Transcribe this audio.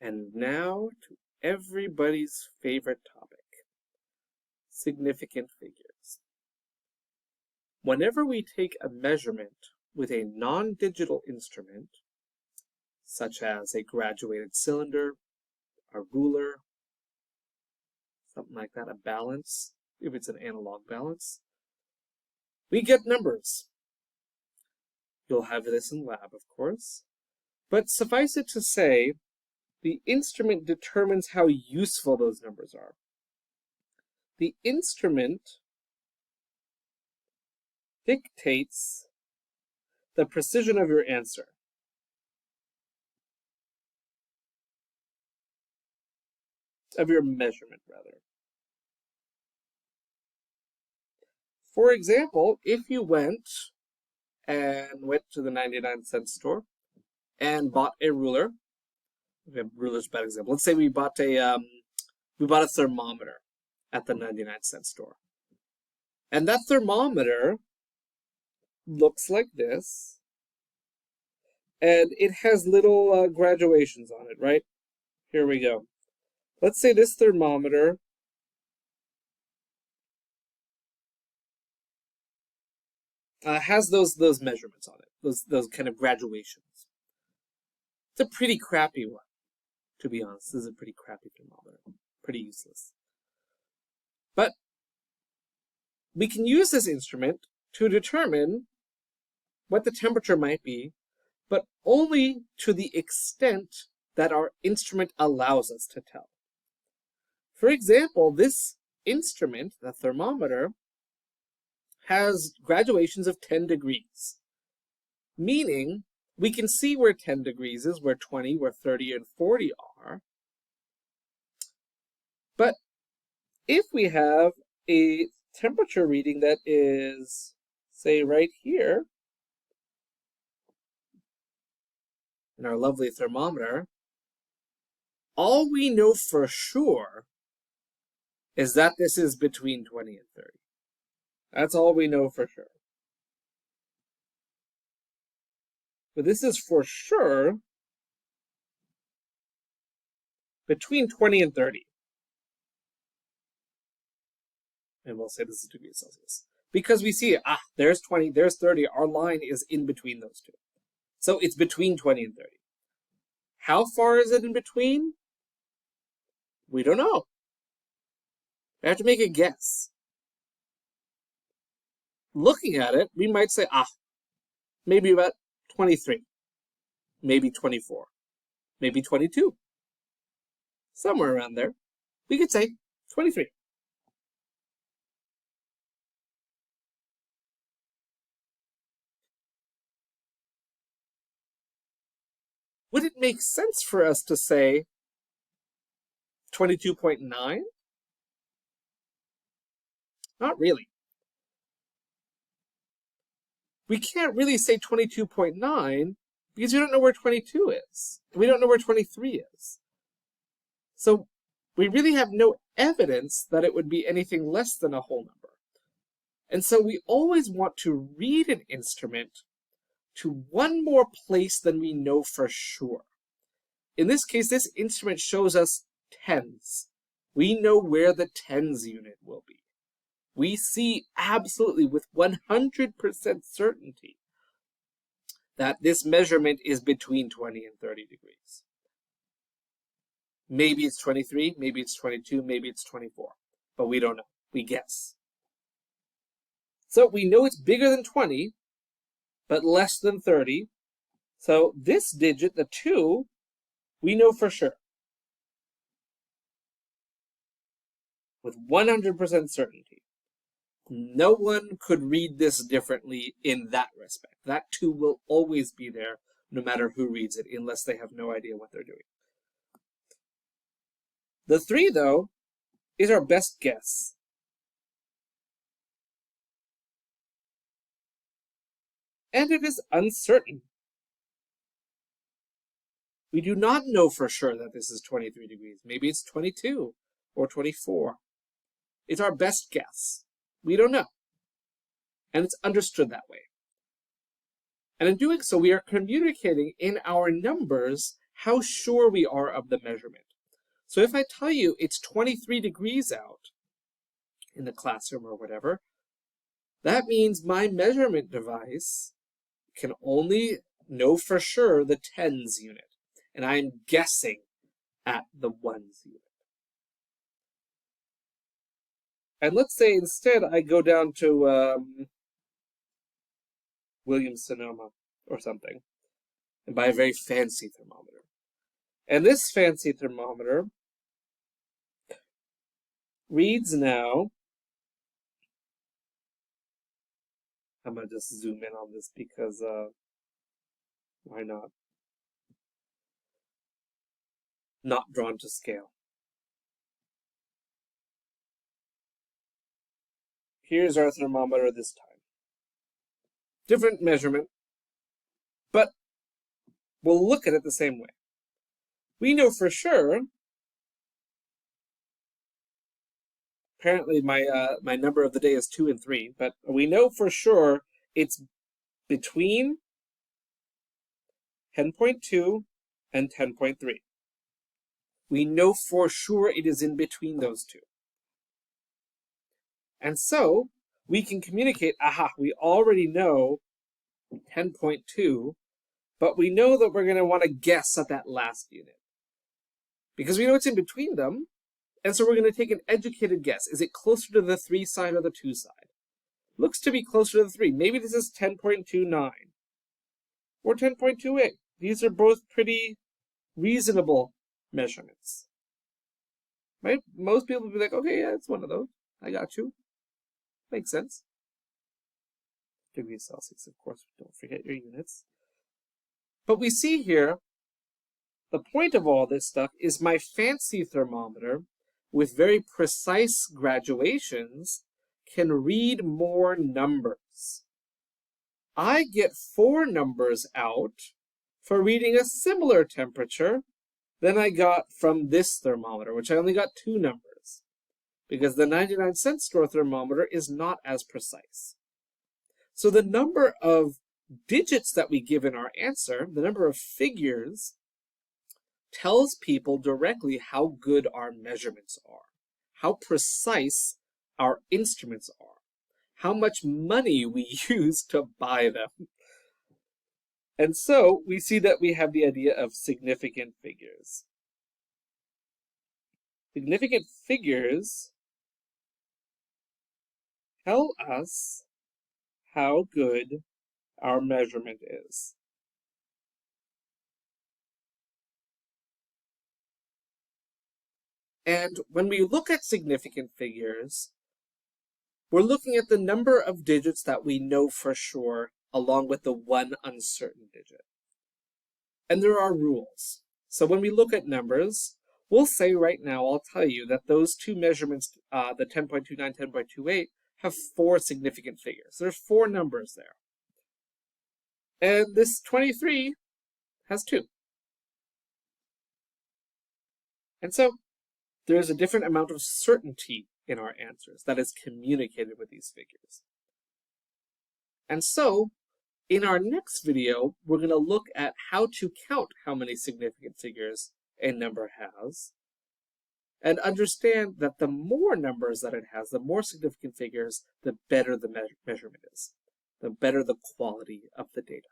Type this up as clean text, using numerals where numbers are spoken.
And now to everybody's favorite topic, significant figures. Whenever we take a measurement with a non-digital instrument, such as a graduated cylinder, a ruler, something like that, a balance, if it's an analog balance, we get numbers. You'll have this in lab, of course, but suffice it to say, the instrument determines how useful those numbers are. The instrument dictates the precision of your answer. Of your measurement, rather. For example, if you went to the 99-cent store and bought a ruler, ruler's a bad example. Let's say we bought a thermometer at the 99-cent store. And that thermometer looks like this. And it has little graduations on it, right? Here we go. Let's say this thermometer has those measurements on it, those kind of graduations. It's a pretty crappy one, to be honest. This is a pretty crappy thermometer, pretty useless. But we can use this instrument to determine what the temperature might be, but only to the extent that our instrument allows us to tell. For example, this instrument, the thermometer, has graduations of 10 degrees, meaning we can see where 10 degrees is, where 20, where 30, and 40 are. But if we have a temperature reading that is, say, right here, in our lovely thermometer, all we know for sure is that this is between 20 and 30. That's all we know for sure. But this is for sure between 20 and 30. And we'll say this is degrees Celsius. Because we see, there's 20, there's 30. Our line is in between those two. So it's between 20 and 30. How far is it in between? We don't know. We have to make a guess. Looking at it, we might say, maybe about 23, maybe 24, maybe 22. Somewhere around there. We could say 23. Would it make sense for us to say 22.9? Not really. We can't really say 22.9 because we don't know where 22 is. We don't know where 23 is. So we really have no evidence that it would be anything less than a whole number. And so we always want to read an instrument to one more place than we know for sure. In this case, this instrument shows us tens. We know where the tens unit will be. We see absolutely with 100% certainty that this measurement is between 20 and 30 degrees. Maybe it's 23, maybe it's 22, maybe it's 24, but we don't know. We guess. So we know it's bigger than 20, but less than 30. So this digit, the 2, we know for sure. With 100% certainty. No one could read this differently in that respect. That 2 will always be there, no matter who reads it, unless they have no idea what they're doing. The 3, though, is our best guess. And it is uncertain. We do not know for sure that this is 23 degrees. Maybe it's 22 or 24. It's our best guess. We don't know. And it's understood that way. And in doing so, we are communicating in our numbers how sure we are of the measurement. So if I tell you it's 23 degrees out in the classroom or whatever, that means my measurement device can only know for sure the tens unit, and I'm guessing at the ones unit. And let's say instead I go down to Williams-Sonoma or something and buy a very fancy thermometer. And this fancy thermometer reads now, I'm going to just zoom in on this because why not? Not drawn to scale. Here's our thermometer this time. Different measurement, but we'll look at it the same way. We know for sure, apparently my number of the day is 2 and 3, but we know for sure it's between 10.2 and 10.3. We know for sure it is in between those two. And so we can communicate, we already know 10.2, but we know that we're going to want to guess at that last unit. Because we know it's in between them, and so we're going to take an educated guess. Is it closer to the 3 side or the 2 side? Looks to be closer to the 3. Maybe this is 10.29 or 10.28. These are both pretty reasonable measurements. Right? Most people would be like, okay, yeah, it's one of those. I got you. Makes sense. Degrees Celsius, of course, don't forget your units. But we see here, the point of all this stuff is my fancy thermometer with very precise graduations can read more numbers. I get 4 numbers out for reading a similar temperature than I got from this thermometer, which I only got 2 numbers, because the 99-cent store thermometer is not as precise. So the number of digits that we give in our answer, the number of figures, tells people directly how good our measurements are, how precise our instruments are, how much money we use to buy them. And so we see that we have the idea of significant figures. Significant figures tell us how good our measurement is. And when we look at significant figures, we're looking at the number of digits that we know for sure, along with the one uncertain digit. And there are rules. So when we look at numbers, we'll say right now, I'll tell you that those 2 measurements, the 10.29, 10.28, have 4 significant figures. There's 4 numbers there. And this 23 has 2. And so there is a different amount of certainty in our answers that is communicated with these figures. And so, in our next video, we're going to look at how to count how many significant figures a number has, and understand that the more numbers that it has, the more significant figures, the better the measurement is, the better the quality of the data.